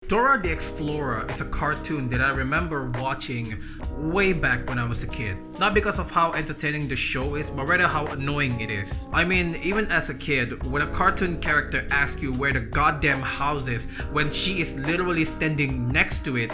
Dora the Explorer is a cartoon that I remember watching way back when I was a kid. Not because of how entertaining the show is, but rather how annoying it is. I mean, even as a kid, when a cartoon character asks you where the goddamn house is when she is literally standing next to it,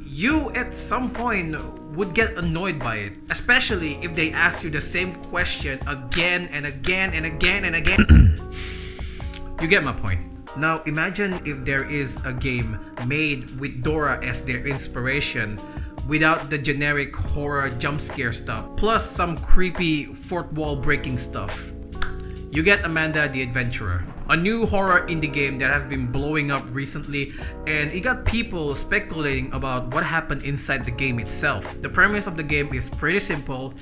you at some point would get annoyed by it. Especially if they ask you the same question again and again and again and again. You get my point. Now imagine if there is a game made with Dora as their inspiration without the generic horror jump scare stuff, plus some creepy fourth wall breaking stuff. You get Amanda the Adventurer, a new horror indie game that has been blowing up recently, and it got people speculating about what happened inside the game itself. The premise of the game is pretty simple.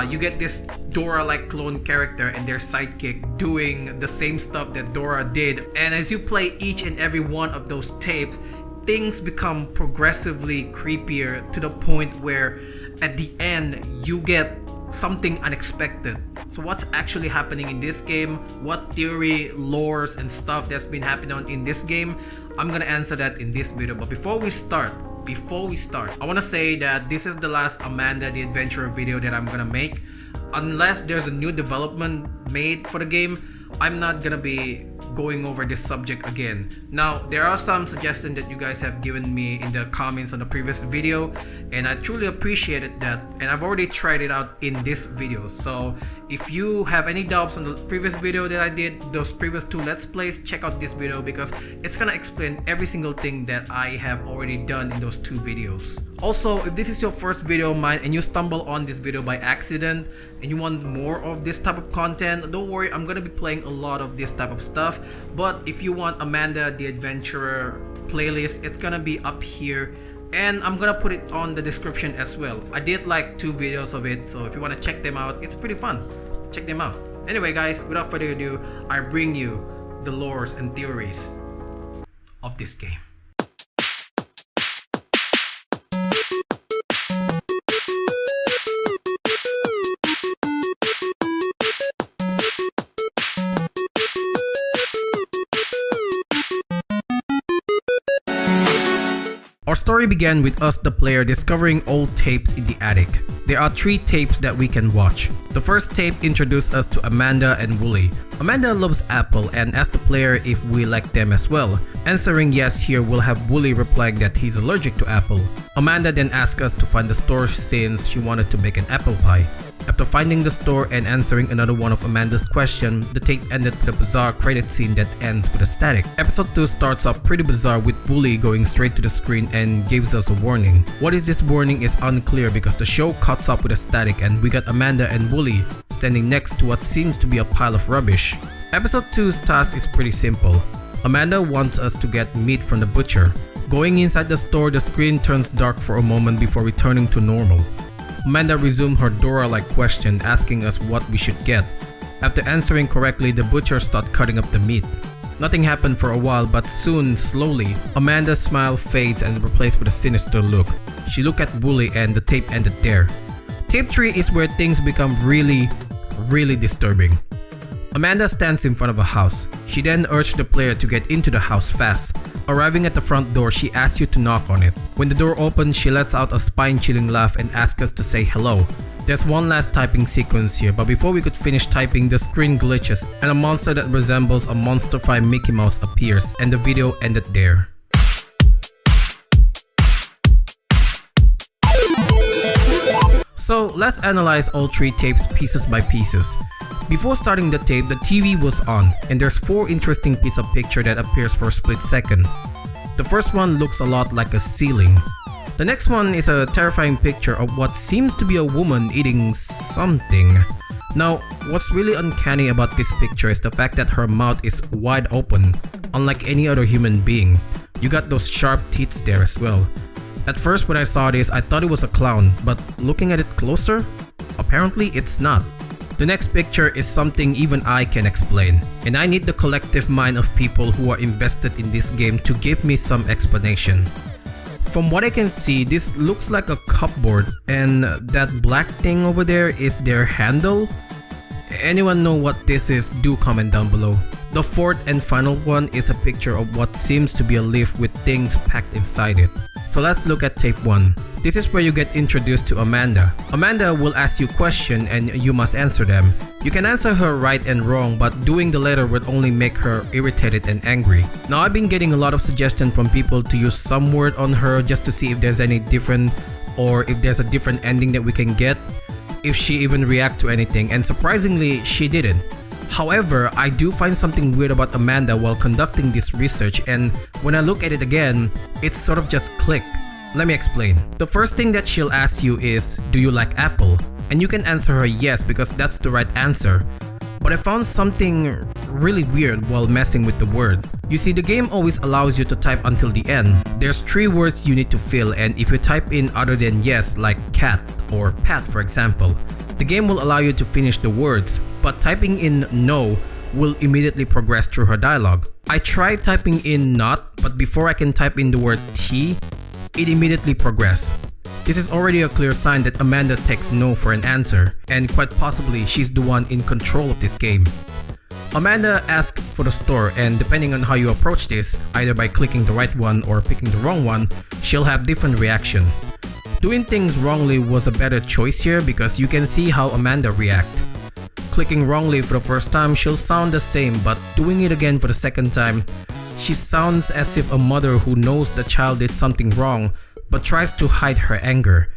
You get this Dora-like clone character and their sidekick doing the same stuff that Dora did, and as you play each and every one of those tapes, things become progressively creepier to the point where at the end you get something unexpected. So what's actually happening in this game, what theory, lores and stuff that's been happening in this game, I'm gonna answer that in this video. But before we start, I want to say that this is the last Amanda the Adventurer video that I'm gonna make. Unless there's a new development made for the game, I'm not gonna be going over this subject again. Now, there are some suggestions that you guys have given me in the comments on the previous video, and I truly appreciated that, and I've already tried it out in this video. So if you have any doubts on the previous video that I did, those previous two Let's Plays, check out this video because it's gonna explain every single thing that I have already done in those two videos. Also, if this is your first video of mine and you stumble on this video by accident and you want more of this type of content, don't worry, I'm gonna be playing a lot of this type of stuff. But if you want Amanda the Adventurer playlist, it's gonna be up here, and I'm gonna put it on the description as well. I did like 2 videos of it, so if you want to check them out, it's pretty fun. Check them out. Anyway guys, without further ado, I bring you the lores and theories of this game. Our story began with us, the player, discovering old tapes in the attic. There are 3 tapes that we can watch. The first tape introduced us to Amanda and Wooly. Amanda loves Apple and asks the player if we like them as well. Answering yes here will have Wooly replying that he's allergic to apple. Amanda then asks us to find the store since she wanted to make an apple pie. After finding the store and answering another one of Amanda's questions, the tape ended with a bizarre credit scene that ends with a static. Episode 2 starts off pretty bizarre with Wooly going straight to the screen and gives us a warning. What is this warning is unclear because the show cuts up with a static and we got Amanda and Wooly standing next to what seems to be a pile of rubbish. Episode 2's task is pretty simple. Amanda wants us to get meat from the butcher. Going inside the store, the screen turns dark for a moment before returning to normal. Amanda resumed her Dora-like question, asking us what we should get. After answering correctly, the butcher started cutting up the meat. Nothing happened for a while, but soon, slowly, Amanda's smile fades and replaced with a sinister look. She looked at Wooly and the tape ended there. Tape 3 is where things become really disturbing. Amanda stands in front of a house. She then urged the player to get into the house fast. Arriving at the front door, she asks you to knock on it. When the door opens, she lets out a spine-chilling laugh and asks us to say hello. There's one last typing sequence here, but before we could finish typing, the screen glitches and a monster that resembles a Monsterfy Mickey Mouse appears, and the video ended there. So let's analyze all 3 tapes pieces by pieces. Before starting the tape, the TV was on, and there's 4 interesting pieces of picture that appears for a split second. The first one looks a lot like a ceiling. The next one is a terrifying picture of what seems to be a woman eating something. Now, what's really uncanny about this picture is the fact that her mouth is wide open, unlike any other human being. You got those sharp teeth there as well. At first when I saw this, I thought it was a clown, but looking at it closer, apparently it's not. The next picture is something even I can explain, and I need the collective mind of people who are invested in this game to give me some explanation. From what I can see, this looks like a cupboard, and that black thing over there is their handle. Anyone know what this is? Do comment down below. The fourth and final one is a picture of what seems to be a leaf with things packed inside it. So let's look at tape 1. This is where you get introduced to Amanda. Amanda will ask you questions and you must answer them. You can answer her right and wrong, but doing the latter would only make her irritated and angry. Now I've been getting a lot of suggestions from people to use some word on her just to see if there's any different, or if there's a different ending that we can get, if she even react to anything, and surprisingly she didn't. However, I do find something weird about Amanda while conducting this research, and when I look at it again, it sort of just clicked. Let me explain. The first thing that she'll ask you is, do you like apple? And you can answer her yes because that's the right answer. But I found something really weird while messing with the word. You see, the game always allows you to type until the end. There's 3 words you need to fill, and if you type in other than yes, like cat or pat for example, the game will allow you to finish the words, but typing in no will immediately progress through her dialogue. I tried typing in not, but before I can type in the word tea, it immediately progressed. This is already a clear sign that Amanda takes no for an answer, and quite possibly she's the one in control of this game. Amanda asks for the store, and depending on how you approach this, either by clicking the right one or picking the wrong one, she'll have different reaction. Doing things wrongly was a better choice here because you can see how Amanda react. Clicking wrongly for the first time, she'll sound the same, but doing it again for the second time, she sounds as if a mother who knows the child did something wrong but tries to hide her anger.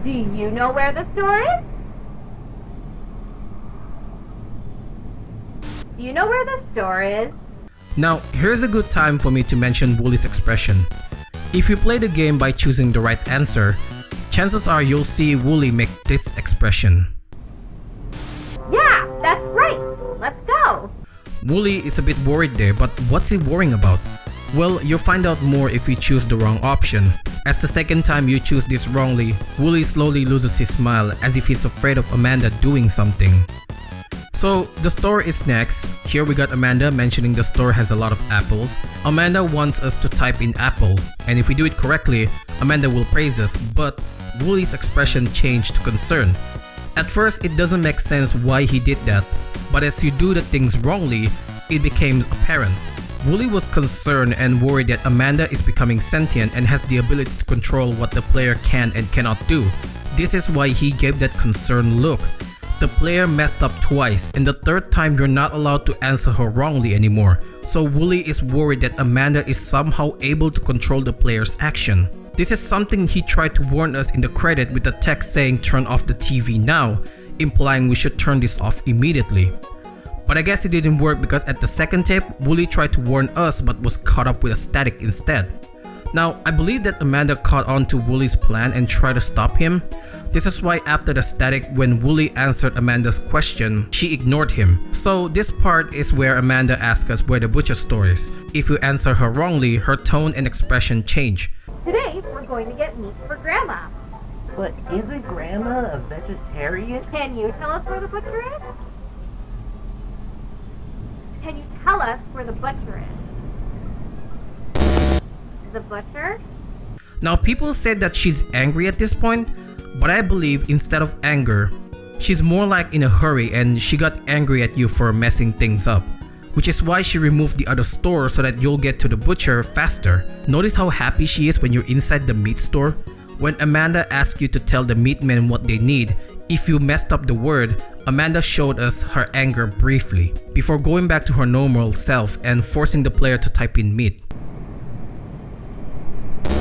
Do you know where the store is? Do you know where the store is? Now, here's a good time for me to mention Wooly's expression. If you play the game by choosing the right answer, chances are you'll see Wooly make this expression. Yeah, that's right. Let's go. Wooly is a bit worried there, but what's he worrying about? Well, you'll find out more if you choose the wrong option. As the second time you choose this wrongly, Wooly slowly loses his smile as if he's afraid of Amanda doing something. So, the store is next. Here we got Amanda mentioning the store has a lot of apples. Amanda wants us to type in apple, and if we do it correctly, Amanda will praise us, but Wooly's expression changed to concern. At first, it doesn't make sense why he did that, but as you do the things wrongly, it became apparent. Wooly was concerned and worried that Amanda is becoming sentient and has the ability to control what the player can and cannot do. This is why he gave that concerned look. The player messed up twice, and the third time you're not allowed to answer her wrongly anymore. So Wooly is worried that Amanda is somehow able to control the player's action. This is something he tried to warn us in the credit with the text saying turn off the TV now, implying we should turn this off immediately. But I guess it didn't work because at the second tape, Wooly tried to warn us but was caught up with a static instead. Now, I believe that Amanda caught on to Wooly's plan and tried to stop him. This is why after the static, when Wooly answered Amanda's question, she ignored him. So this part is where Amanda asks us where the butcher store is. If you answer her wrongly, her tone and expression change. Today, we're going to get meat for Grandma. But isn't Grandma a vegetarian? Can you tell us where the butcher is? Can you tell us where the butcher is? The butcher? Now people said that she's angry at this point, but I believe instead of anger, she's more like in a hurry and she got angry at you for messing things up. Which is why she removed the other store so that you'll get to the butcher faster. Notice how happy she is when you're inside the meat store? When Amanda asks you to tell the meatmen what they need, if you messed up the word, Amanda showed us her anger briefly, before going back to her normal self and forcing the player to type in meat.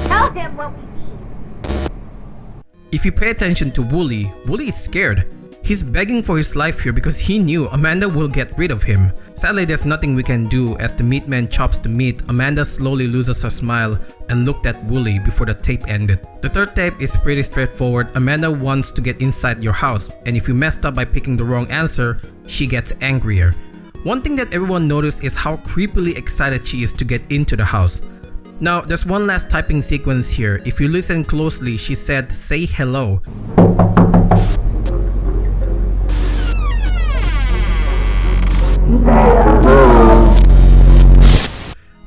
Tell him what we need. If you pay attention to Wooly, Wooly is scared. He's begging for his life here because he knew Amanda will get rid of him. Sadly, there's nothing we can do. As the meatman chops the meat, Amanda slowly loses her smile and looked at Wooly before the tape ended. The third tape is pretty straightforward. Amanda wants to get inside your house, and if you messed up by picking the wrong answer, she gets angrier. One thing that everyone noticed is how creepily excited she is to get into the house. Now, there's one last typing sequence here. If you listen closely, she said, "Say hello."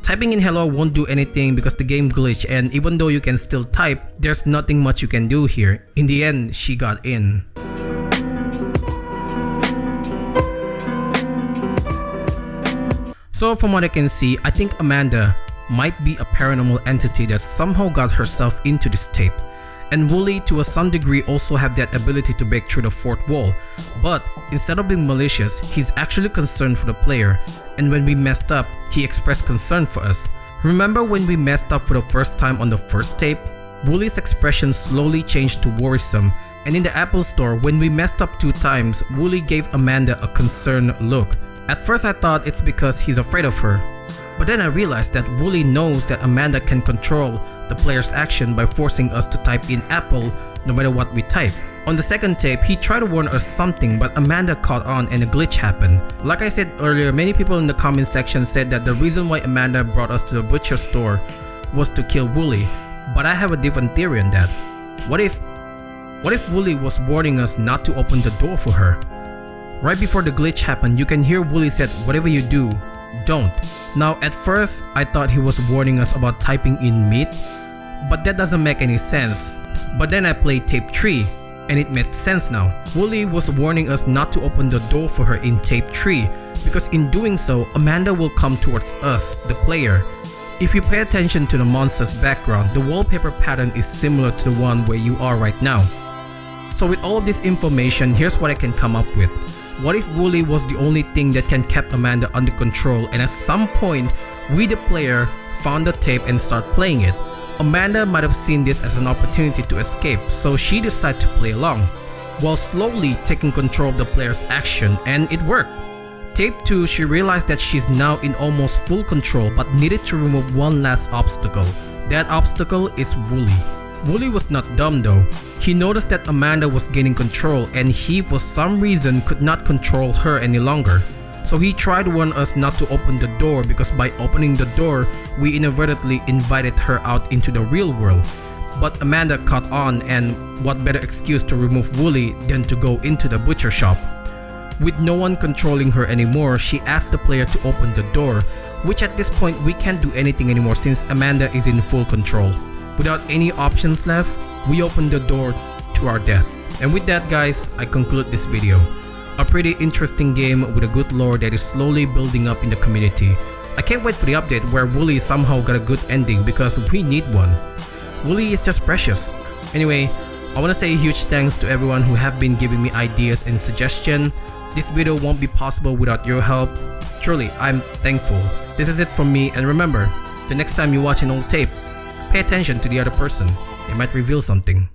Typing in hello won't do anything because the game glitched, and even though you can still type, there's nothing much you can do here. In the end, she got in. So from what I can see, I think Amanda might be a paranormal entity that somehow got herself into this tape. And Wooly, to some degree, also have that ability to break through the fourth wall, but instead of being malicious, he's actually concerned for the player, and when we messed up, he expressed concern for us. Remember when we messed up for the first time on the first tape? Wooly's expression slowly changed to worrisome, and in the Apple store, when we messed up 2 times, Wooly gave Amanda a concerned look. At first I thought it's because he's afraid of her, but then I realized that Wooly knows that Amanda can control the player's action by forcing us to type in Apple no matter what we type. On the second tape, he tried to warn us something, but Amanda caught on and a glitch happened. Like I said earlier, many people in the comment section said that the reason why Amanda brought us to the butcher store was to kill Wooly, but I have a different theory on that. What if Wooly was warning us not to open the door for her? Right before the glitch happened, you can hear Wooly said, "Whatever you do, don't." Now at first, I thought he was warning us about typing in meat, but that doesn't make any sense. But then I played tape 3, and it made sense now. Wooly was warning us not to open the door for her in tape 3, because in doing so, Amanda will come towards us, the player. If you pay attention to the monster's background, the wallpaper pattern is similar to the one where you are right now. So with all of this information, here's what I can come up with. What if Wooly was the only thing that can keep Amanda under control, and at some point, we the player found the tape and start playing it? Amanda might have seen this as an opportunity to escape, so she decided to play along, while slowly taking control of the player's action, and it worked. Tape 2, she realized that she's now in almost full control but needed to remove one last obstacle. That obstacle is Wooly. Wooly was not dumb though. He noticed that Amanda was gaining control and he for some reason could not control her any longer. So he tried to warn us not to open the door, because by opening the door, we inadvertently invited her out into the real world. But Amanda caught on, and what better excuse to remove Wooly than to go into the butcher shop. With no one controlling her anymore, she asked the player to open the door, which at this point we can't do anything anymore since Amanda is in full control. Without any options left, we opened the door to our death. And with that guys, I conclude this video. A pretty interesting game with a good lore that is slowly building up in the community. I can't wait for the update where Wooly somehow got a good ending, because we need one. Wooly is just precious. Anyway, I want to say a huge thanks to everyone who have been giving me ideas and suggestions. This video won't be possible without your help. Truly, I'm thankful. This is it from me, and remember, the next time you watch an old tape, pay attention to the other person. They might reveal something.